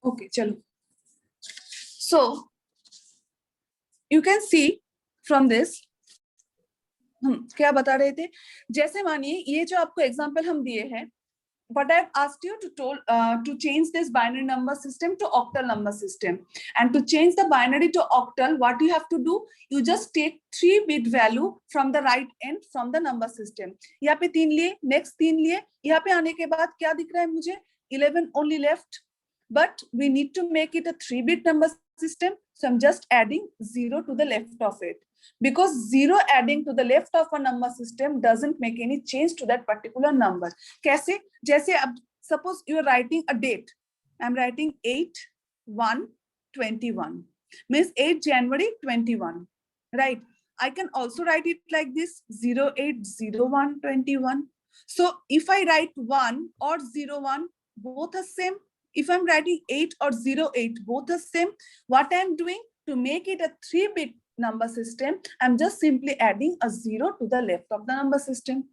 Okay, चलो. So you can see from this हम क्या बता रहे थे. जैसे मानिए ये जो आपको एग्जांपल हम दिए हैं, but I've asked you to change this binary number system to octal number system, and to change the binary to octal, what you have to do, you just take 3-bit value from the right end from the number system. यहाँ पे 3 लिए, next 3 लिए, यहाँ पे आने के बाद क्या दिख रहा है मुझे, 11 only left, but we need to make it a 3-bit number system, so I'm just adding 0 to the left of it, because 0 adding to the left of a number system doesn't make any change to that particular number. कैसे? जैसे अब suppose you are writing a date, I'm writing 8/1/21, means 8 January 21, right? I can also write it like this, 08/01/21. So if I write 1 or 01, both are same. If I'm writing 8 or 08, both are same. What I'm doing to make it a 3-bit number system, I'm just simply adding a 0 to the left of the number system.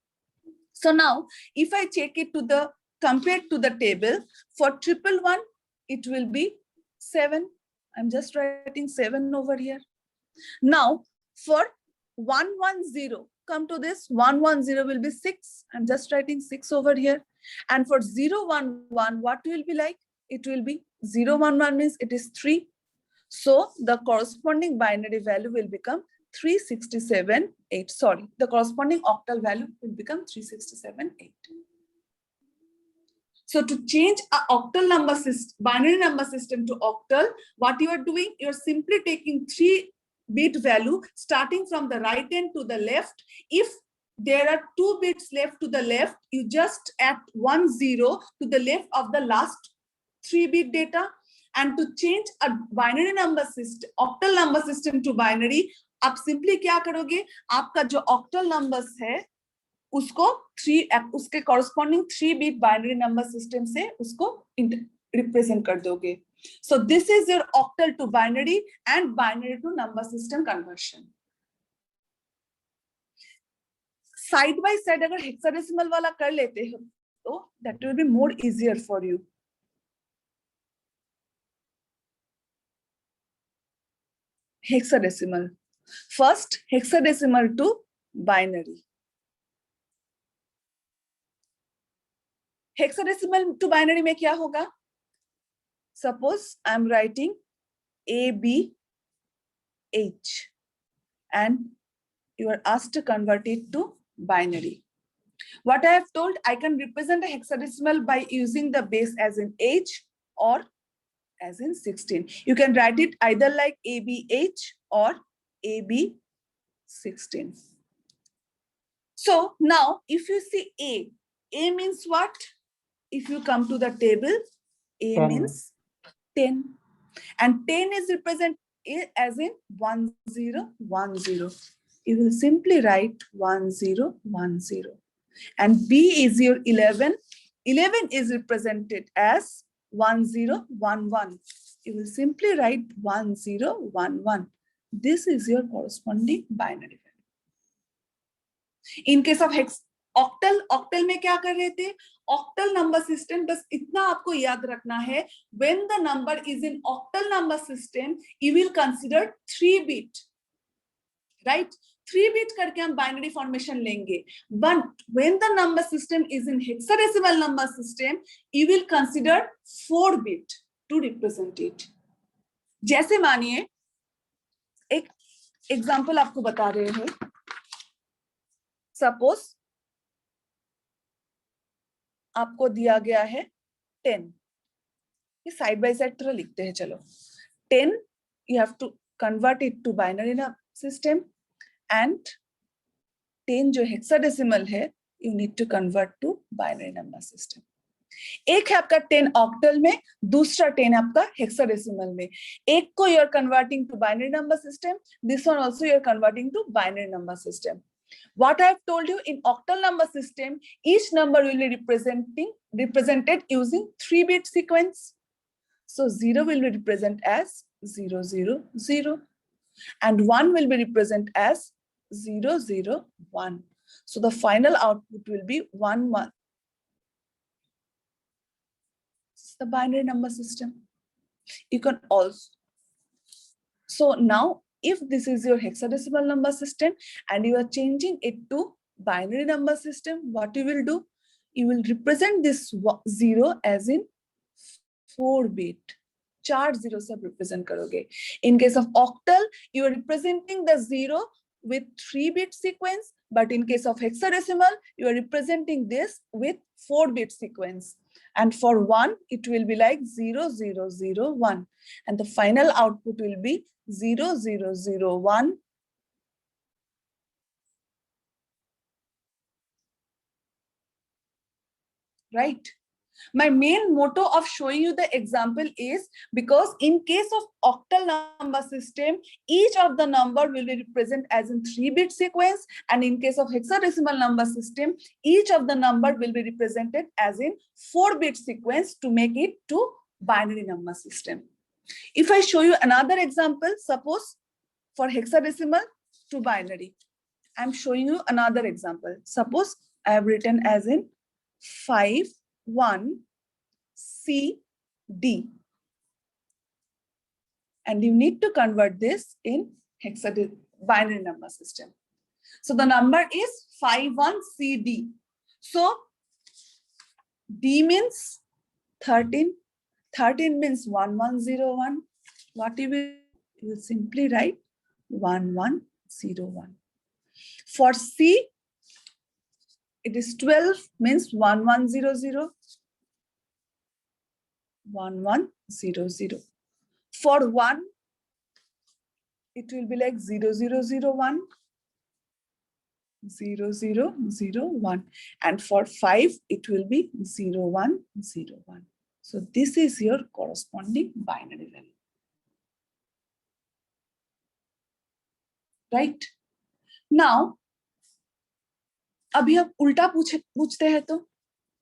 So now if I check it to the compared to the table, for 111 it will be 7. I'm just writing 7 over here. Now for 110, come to this, 110 will be 6. I'm just writing 6 over here. And for 011, what will be like? It will be 011 means it is 3. So the corresponding binary value will become 367.8. Sorry, the corresponding octal value will become 367.8. So to change a octal number system, binary number system to octal, what you are doing, you're simply taking 3-bit value starting from the right end to the left. If there are 2 bits left to the left, you just add 10 to the left of the last 3-bit data. And to change a binary number system, octal number system to binary, आप simply क्या करोगे, आपका जो octal numbers है उसको उसके corresponding 3-bit binary number system से उसको represent कर दोगे. So this is your octal to binary and binary to number system conversion. Side by side अगर hexadecimal वाला कर लेते हो तो that will be more easier for you. Hexadecimal. First, hexadecimal to binary. Hexadecimal to binary में क्या होगा? Suppose I'm writing ABH and you are asked to convert it to binary. What I have told, I can represent a hexadecimal by using the base as in H or as in 16. You can write it either like ABH or AB16. So now if you see A means what? If you come to the table, A 10. Means 10. And 10 is represented as in 1010. You will simply write 1010. And B is your 11. 11 is represented as 1011. You will simply write 1011. This is your corresponding binary value. In case of octal, octal में क्या कर रहे थे? Octal number system, बस इतना आपको याद रखना है. When the number is in octal number system, you will consider 3-bit, right? 3-bit करके हम binary formation लेंगे. But when the number system is in hexadecimal number system, you will consider 4-bit to represent it. जैसे मानिए एक example आपको बता रहे हैं. Suppose आपको दिया गया है 10. ये साइड बाय साइड तरह लिखते हैं. चलो 10 you have to convert it to binary system, and 10 जो hexadecimal है you need to convert to binary number system. एक है आपका 10 octal में, दूसरा 10 आपका hexadecimal में. एक को you are converting to binary number system, this one also you are converting to binary number system. What I have told you, in octal number system, each number will be represented using 3-bit sequence. So 0 will be represented as 000, and 1 will be represented as 001. So the final output will be 11. This is the binary number system. You can also, so now if this is your hexadecimal number system and you are changing it to binary number system, what you will do? You will represent this 0 as in 4 bit. 4 0 सब represent करोगे. In case of octal, you are representing the 0 with 3 bit sequence, but in case of hexadecimal, you are representing this with 4 bit sequence. And for 1, it will be like 0 0 0 1, and the final output will be 0 0 0 1. Right? My main motto of showing you the example is because in case of octal number system, each of the number will be represented as in 3-bit sequence, and in case of hexadecimal number system, each of the number will be represented as in 4-bit sequence to make it to binary number system. If I show you another example, suppose for hexadecimal to binary, I'm showing you another example. Suppose I have written as in 5 1 C D, and you need to convert this in hexadecimal binary number system. So the number is 5 1 C D. So D means 13. 13 means 1101. What you will simply write 1101. For C, it is 12 means 1100. 1100. For 1, it will be like 0001. 0001. And for 5, it will be 0101. So this is your corresponding binary value. Right? Now, अभी हम उल्टा पूछते हैं तो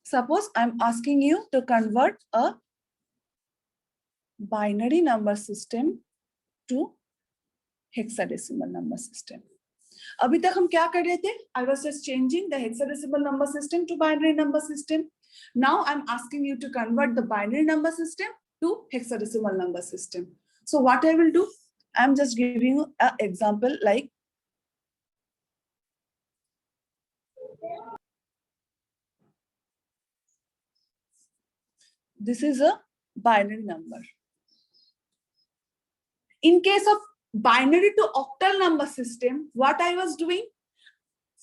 suppose I'm asking you to convert a binary number system to hexadecimal number system. अभी तक हम क्या कर रहे थे? I was just changing the hexadecimal number system to binary number system. Now I'm asking you to convert the binary number system to hexadecimal number system. So what I will do? I'm just giving you an example like this is a binary number. In case of binary to octal number system, what I was doing,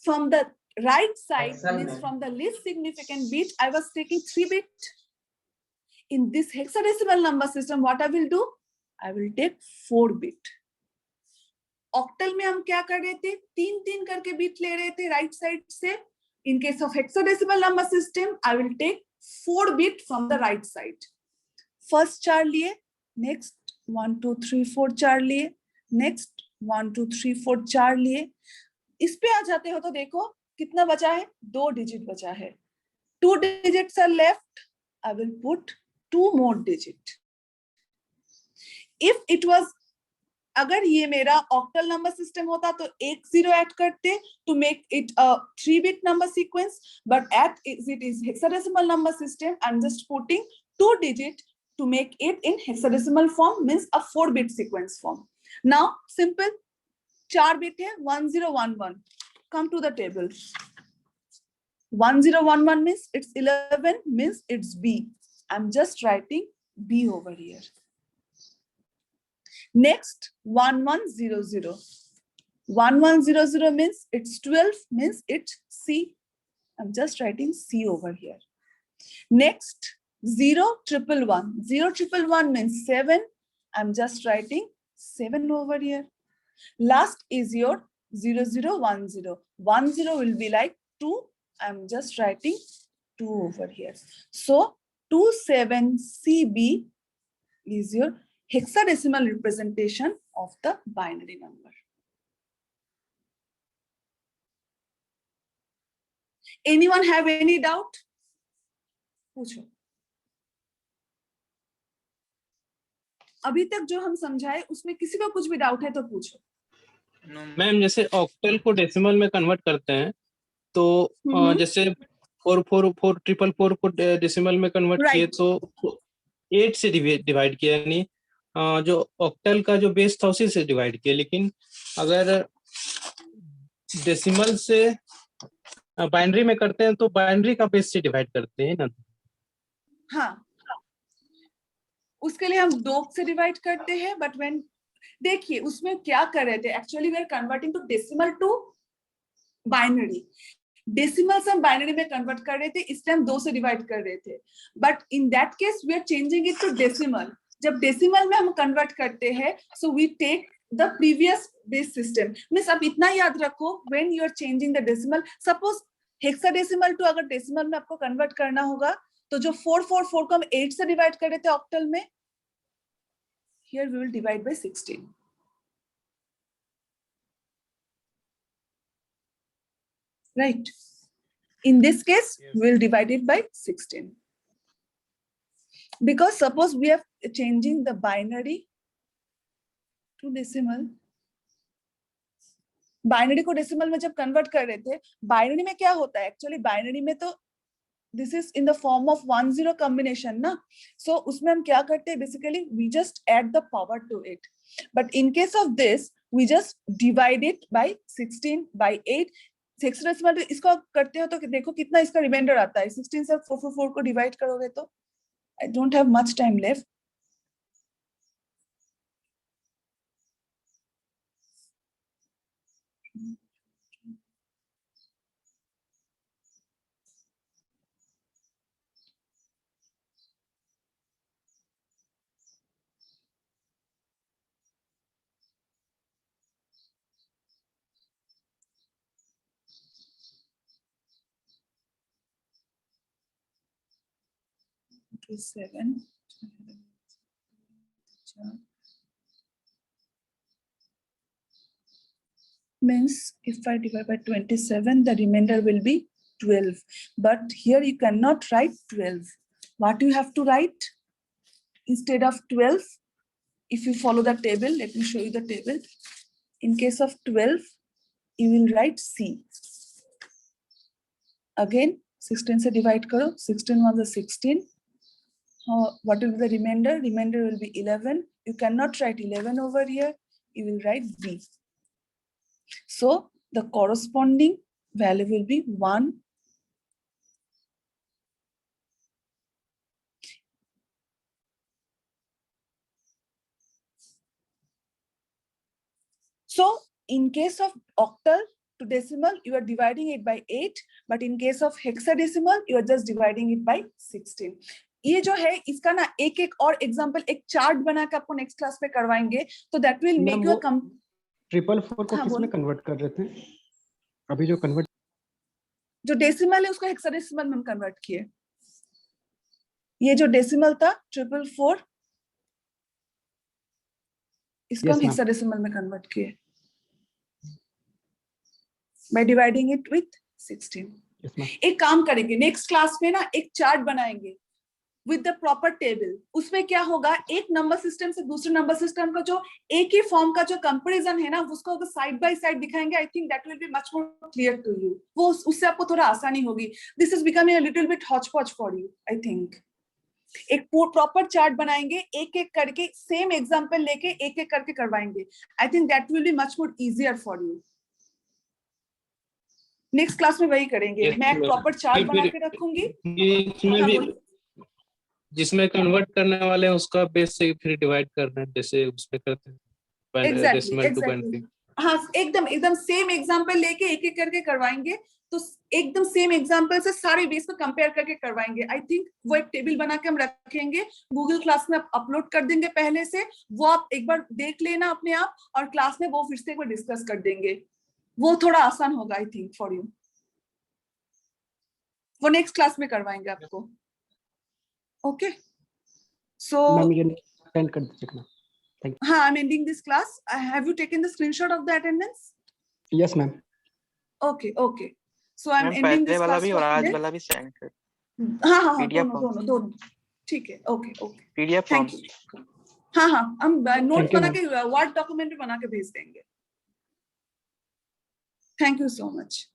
from the right side, means from the least significant bit, I was taking 3 bit. In this hexadecimal number system, what I will do? I will take 4 bit. Octal में हम क्या कर रहे थे? 3 करके bit ले रहे थे right side से. In case of hexadecimal number system, I will take 4 bit from the right side. First 4 लिए, next 1 2 3 4 4 लिए, next 1 2 3 4 4 लिए. इस पे आ जाते हो तो देखो कितना बचा है? 2 digit बचा है. 2 digits are left. I will put 2 more digit. If it was, अगर ये मेरा octal number system होता तो 1 0 ऐड करते to make it a 3-bit number sequence, but as it is hexadecimal number system, I'm just putting 2 digit to make it in hexadecimal form, means a 4-bit sequence form. Now simple, 4 bit है 1011. Come to the table. 1011 means it's 11, means it's B. I'm just writing B over here. Next 1100. 1100 means it's 12, means it's C. I'm just writing C over here. Next 0111. 0111 means 7. I'm just writing 7 over here. Last is your 0010. 10 will be like 2. I'm just writing 2 over here. So 27CB is your hexadecimal representation of the binary number. Anyone have any doubt? पूछो. अभी तक जो हम समझाए उसमें किसी को कुछ भी डाउट है तो पूछो. मैम जैसे ऑक्टल को डेसिमल में कन्वर्ट करते हैं तो जैसे 444444 को डेसिमल में कन्वर्ट किए तो 8 से डिवाइड किया, यानी जो ऑक्टल का जो बेस था उसी से डिवाइड किया। लेकिन अगर डेसिमल से बाइनरी में करते हैं तो बाइनरी का बेस से डिवाइड करते हैं ना। हाँ, उसके लिए हम 2 से डिवाइड करते हैं, बट व्हेन देखिए उसमें क्या कर रहे थे, actually we are converting to decimal to binary. Decimal से हम बाइनरी में कन्वर्ट कर रहे थे, इसलिए हम 2 से डिवाइड कर रहे थे, but in that case we are changing it to decimal. जब डेसिमल में हम कन्वर्ट करते हैं, so we take the previous base system. Means आप इतना याद रखो, when you are changing the decimal, suppose hexadecimal to अगर डेसिमल में आपको कन्वर्ट करना होगा, तो जो 444 को हम 8 से डिवाइड कर रहे थे ऑक्टल में, here we will divide by 16. Right? In this case, Yes. we will divide it by 16. Because suppose we are changing the binary to decimal. Binary को डेसिमल में जब कन्वर्ट कर रहे थे, बाइनरी में क्या होता है एक्चुअली, बाइनरी में तो this is in the form of 1-0 combination ना, सो उसमें हम क्या करते हैं, basically we just add the power to it, but in case of this we just divide it by 16 by 8। Hexadecimal इसको करते हो तो देखो कितना इसका रिमाइंडर आता है, 16 से 444 को डिवाइड करोगे तो, I don't have much time left. Seven. Means if I divide by 27, the remainder will be 12. But here you cannot write 12. What you have to write instead of 12? If you follow the table, let me show you the table. In case of 12, you will write C. Again, 16 se divide karo. 16 was the 16. What will be the remainder? Remainder will be 11. You cannot write 11 over here. You will write B. So the corresponding value will be 1. So in case of octal to decimal, you are dividing it by 8, but in case of hexadecimal, you are just dividing it by 16. ये जो है इसका ना एक एक और example, एक chart बना के आपको नेक्स्ट क्लास में करवाएंगे, तो दैट विल मेक यू 444 को किस में कन्वर्ट कर रहे थे अभी? जो कन्वर्ट जो डेसिमल है उसको हेक्साडेसिमल में हम कन्वर्ट किए। ये जो डेसिमल था 444, इसको हम हेक्साडेसिमल में कन्वर्ट किए by dividing it with 16. एक काम करेंगे नेक्स्ट क्लास में ना, एक चार्ट बनाएंगे with the proper table. उसमें क्या होगा, एक नंबर सिस्टम से दूसरे नंबर सिस्टम का जो एक ही फॉर्म का जो कंपैरिजन है ना, उसको अगर साइड बाय साइड दिखाएंगे, I think that will be much more clear to you. वो उससे आपको थोड़ा आसानी होगी। This is becoming a little bit hotchpotch for you, I think. एक प्रॉपर चार्ट बनाएंगे, एक एक करके सेम एग्जांपल लेके एक एक करके करवाएंगे। आई think that will be much more easier for you. Next class में वही करेंगे। मैं एक प्रॉपर चार्ट बना के रखूंगी। इसमें भी जिसमें कन्वर्ट करने वाले हैं उसका बेस से फिर डिवाइड करना है, जैसे उसमें करते हैं डेसिमल टू बाइनरी। हाँ, एकदम सेम एग्जांपल लेके एक एक करके करवाएंगे, तो एकदम सेम एग्जांपल से सारे बेस को कंपेयर करके करवाएंगे। आई थिंक वो एक टेबल बना के हम रखेंगे, गूगल क्लास में अपलोड कर देंगे पहले से, वो आप एक बार देख लेना अपने आप, और क्लास में वो फिर से एक बार डिस्कस कर देंगे। वो थोड़ा आसान होगा आई थिंक फॉर यू। वो नेक्स्ट क्लास में करवाएंगे आपको। ओके, सो एंड कर दीजिए। हाँ, I'm ending this class. Have you taken the screenshot of the attendance? Yes, ma'am. Okay. So I'm ending this class भी और आज वाला भी सेंड कर। हाँ, दोनों ठीक है। Okay PDF thank you. हाँ, हम नोट बना के वर्ड डॉक्यूमेंट भी बना के भेज देंगे। Thank you so much.